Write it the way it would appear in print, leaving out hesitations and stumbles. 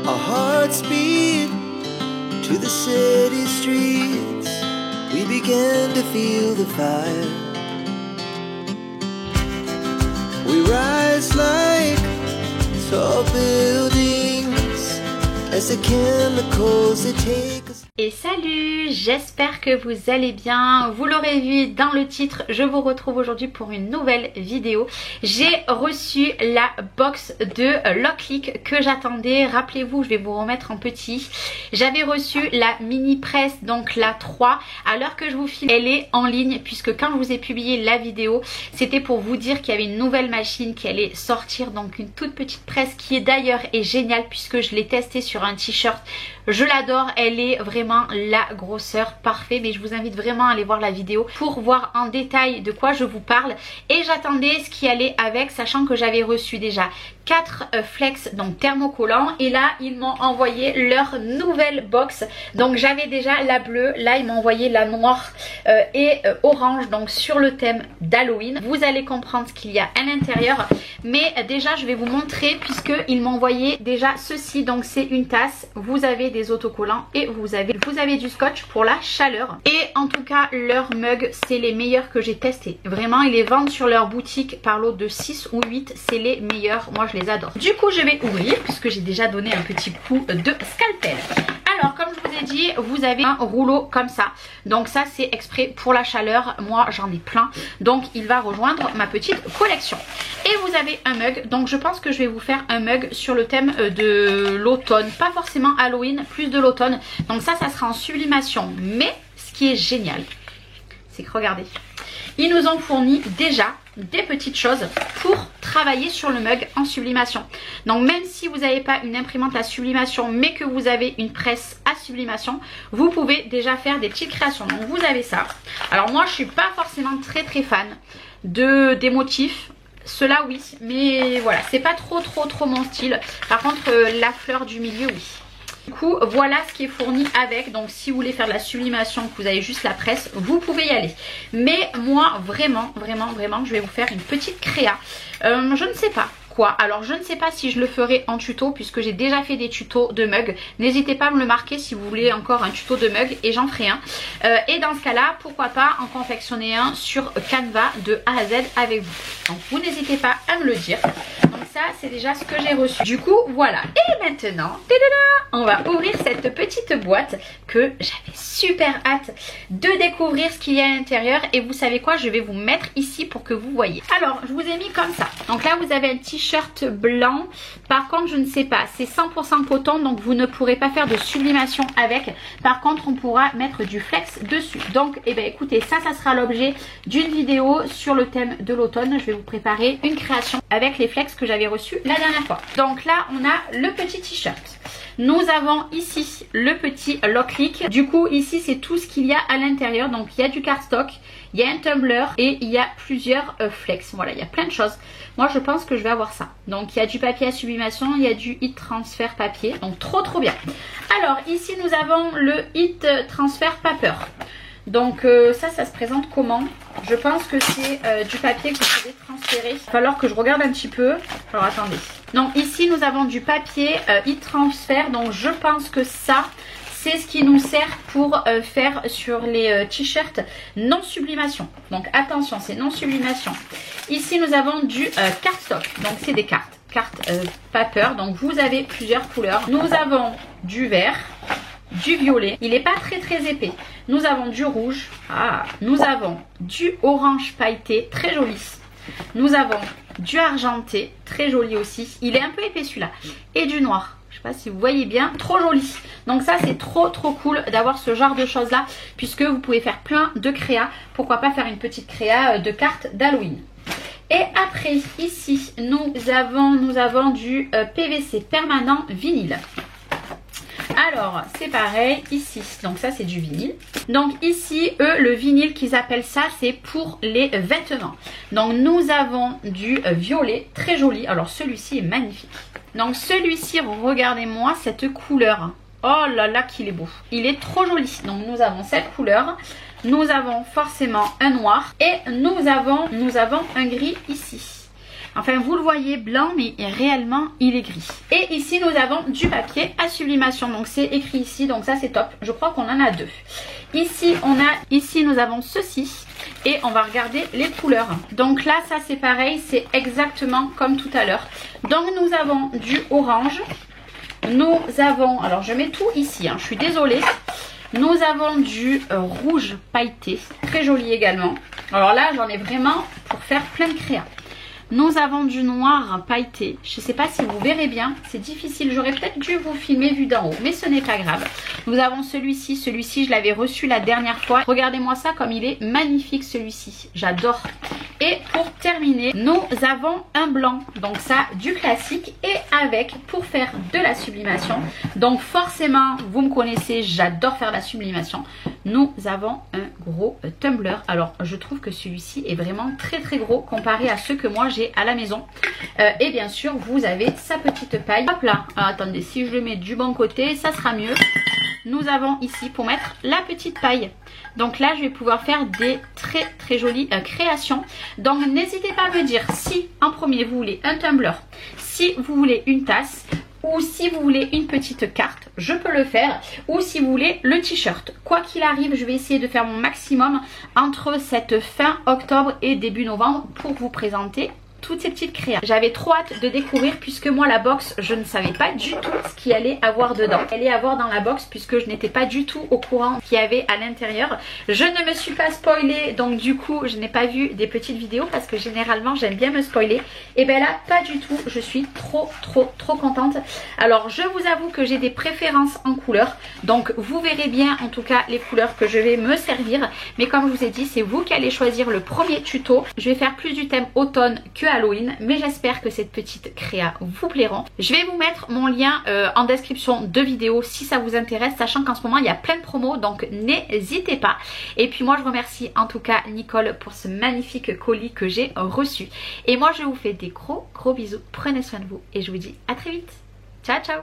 Our hearts beat to the city streets. We began to feel the fire. We rise like tall buildings as the chemicals they take us. Et salut, j'espère que vous allez bien. Vous l'aurez vu dans le titre, je vous retrouve aujourd'hui pour une nouvelle vidéo. J'ai reçu la box de Locklick que j'attendais. Rappelez-vous, je vais vous remettre en petit. J'avais reçu la mini presse, donc la 3. À l'heure que je vous filme, elle est en ligne puisque quand je vous ai publié la vidéo, c'était pour vous dire qu'il y avait une nouvelle machine qui allait sortir. Donc une toute petite presse qui est d'ailleurs est géniale puisque je l'ai testée sur un t-shirt. Je l'adore, elle est vraiment la grosseur parfait, mais je vous invite vraiment à aller voir la vidéo pour voir en détail de quoi je vous parle. Et j'attendais ce qui allait avec, sachant que j'avais reçu déjà 4 flex donc thermocollants, et là ils m'ont envoyé leur nouvelle box. Donc j'avais déjà la bleue, là ils m'ont envoyé la noire et orange, donc sur le thème d'Halloween. Vous allez comprendre ce qu'il y a à l'intérieur, mais déjà je vais vous montrer puisque ils m'ont envoyé déjà ceci. Donc c'est une tasse, vous avez des autocollants et vous avez du scotch pour la chaleur. Et en tout cas leurs mugs c'est les meilleurs que j'ai testés. Vraiment ils les vendent sur leur boutique par lot de 6 ou 8, c'est les meilleurs, moi je les adore. Du coup je vais ouvrir puisque j'ai déjà donné un petit coup de scalpel. Alors comme je vous ai dit, vous avez un rouleau comme ça. Donc ça c'est exprès pour la chaleur, moi j'en ai plein. Donc il va rejoindre ma petite collection. Et vous avez un mug, donc je pense que je vais vous faire un mug sur le thème de l'automne. Pas forcément Halloween, plus de l'automne. Donc ça sera en sublimation. Mais ce qui est génial, c'est que regardez, ils nous ont fourni déjà des petites choses pour travailler sur le mug en sublimation. Donc même si vous n'avez pas une imprimante à sublimation mais que vous avez une presse à sublimation, vous pouvez déjà faire des petites créations. Donc vous avez ça. Alors moi je suis pas forcément très fan des motifs. Cela oui, mais voilà, c'est pas trop mon style. Par contre la fleur du milieu oui. Du coup voilà ce qui est fourni avec. Donc si vous voulez faire de la sublimation, que vous avez juste la presse, vous pouvez y aller. Mais moi vraiment je vais vous faire une petite créa. Je ne sais pas quoi. Alors je ne sais pas si je le ferai en tuto puisque j'ai déjà fait des tutos de mug. N'hésitez pas à me le marquer si vous voulez encore un tuto de mug et j'en ferai un. Et dans ce cas là, pourquoi pas en confectionner un sur Canva de A à Z avec vous. Donc vous n'hésitez pas à me le dire. Donc ça c'est déjà ce que j'ai reçu. Du coup voilà. Et maintenant, on va ouvrir cette petite boîte que j'avais super hâte de découvrir ce qu'il y a à l'intérieur. Et vous savez quoi, je vais vous mettre ici pour que vous voyez. Alors je vous ai mis comme ça. Donc là vous avez un t-shirt blanc. Par contre je ne sais pas, c'est 100% coton, donc vous ne pourrez pas faire de sublimation avec. Par contre on pourra mettre du flex dessus. Donc eh bien écoutez, ça sera l'objet d'une vidéo sur le thème de l'automne. Je vais vous préparer une création avec les flex que j'avais reçus la dernière fois. Donc là on a le petit t-shirt. Nous avons ici le petit Locklick. Du coup ici c'est tout ce qu'il y a à l'intérieur. Donc il y a du cardstock, il y a un tumbler et il y a plusieurs flex. Voilà, il y a plein de choses. Moi je pense que je vais avoir ça. Donc il y a du papier à sublimation, il y a du heat transfer papier. Donc trop bien. Alors ici nous avons le heat transfer paper. Donc ça se présente comment? Je pense que c'est du papier que vous pouvez transférer. Il va falloir que je regarde un petit peu. Alors attendez. Donc ici nous avons du papier heat transfer. Donc je pense que ça c'est ce qui nous sert pour faire sur les t-shirts non sublimation. Donc attention, c'est non sublimation. Ici nous avons du cardstock. Donc c'est des cartes paper. Donc vous avez plusieurs couleurs. Nous avons du vert, du violet, il n'est pas très épais. Nous avons du rouge, nous avons du orange pailleté, très joli. Nous avons du argenté, très joli aussi. Il est un peu épais celui-là. Et du noir. Je ne sais pas si vous voyez bien, trop joli. Donc ça c'est trop cool d'avoir ce genre de choses là, puisque vous pouvez faire plein de créas. Pourquoi pas faire une petite créa de cartes d'Halloween. Et après ici nous avons du PVC permanent vinyle. Alors c'est pareil ici, donc ça c'est du vinyle. Donc ici eux le vinyle qu'ils appellent ça c'est pour les vêtements. Donc nous avons du violet très joli. Alors celui-ci est magnifique. Donc celui-ci, regardez-moi cette couleur. Oh là là qu'il est beau. Il est trop joli. Donc nous avons cette couleur. Nous avons forcément un noir. Et nous avons un gris ici. Enfin vous le voyez blanc mais réellement il est gris. Et ici nous avons du papier à sublimation. Donc c'est écrit ici, donc ça c'est top. Je crois qu'on en a deux. Ici nous avons ceci. Et on va regarder les couleurs. Donc là ça c'est pareil, c'est exactement comme tout à l'heure. Donc nous avons du orange. Nous avons, alors je mets tout ici, hein, je suis désolée. Nous avons du rouge pailleté, très joli également. Alors là j'en ai vraiment pour faire plein de créas. Nous avons du noir pailleté. Je ne sais pas si vous verrez bien. C'est difficile. J'aurais peut-être dû vous filmer vu d'en haut. Mais ce n'est pas grave. Nous avons celui-ci. Celui-ci, je l'avais reçu la dernière fois. Regardez-moi ça comme il est magnifique celui-ci. J'adore. Et pour terminer, nous avons un blanc. Donc ça, du classique. Et avec, pour faire de la sublimation. Donc forcément, vous me connaissez. J'adore faire la sublimation. Nous avons un gros tumbler. Alors, je trouve que celui-ci est vraiment très très gros comparé à ceux que moi j'ai à la maison. Et bien sûr, vous avez sa petite paille. Hop là, attendez, si je le mets du bon côté, ça sera mieux. Nous avons ici pour mettre la petite paille. Donc là, je vais pouvoir faire des très très jolies créations. Donc, n'hésitez pas à me dire si en premier vous voulez un tumbler, si vous voulez une tasse, ou si vous voulez une petite carte, je peux le faire. Ou si vous voulez le t-shirt. Quoi qu'il arrive, je vais essayer de faire mon maximum entre cette fin octobre et début novembre pour vous présenter toutes ces petites créas. J'avais trop hâte de découvrir puisque moi la box, je ne savais pas du tout ce qu'il allait avoir dedans. Elle allait avoir dans la box puisque je n'étais pas du tout au courant qu'il y avait à l'intérieur. Je ne me suis pas spoilée, donc du coup je n'ai pas vu des petites vidéos parce que généralement j'aime bien me spoiler. Et bien là pas du tout, je suis trop contente. Alors je vous avoue que j'ai des préférences en couleurs, donc vous verrez bien en tout cas les couleurs que je vais me servir. Mais comme je vous ai dit, c'est vous qui allez choisir le premier tuto. Je vais faire plus du thème automne que Halloween, mais j'espère que cette petite créa vous plairont. Je vais vous mettre mon lien en description de vidéo si ça vous intéresse, sachant qu'en ce moment il y a plein de promos, donc n'hésitez pas. Et puis moi je remercie en tout cas Nicole pour ce magnifique colis que j'ai reçu. Et moi je vous fais des gros bisous, prenez soin de vous et je vous dis à très vite. Ciao ciao.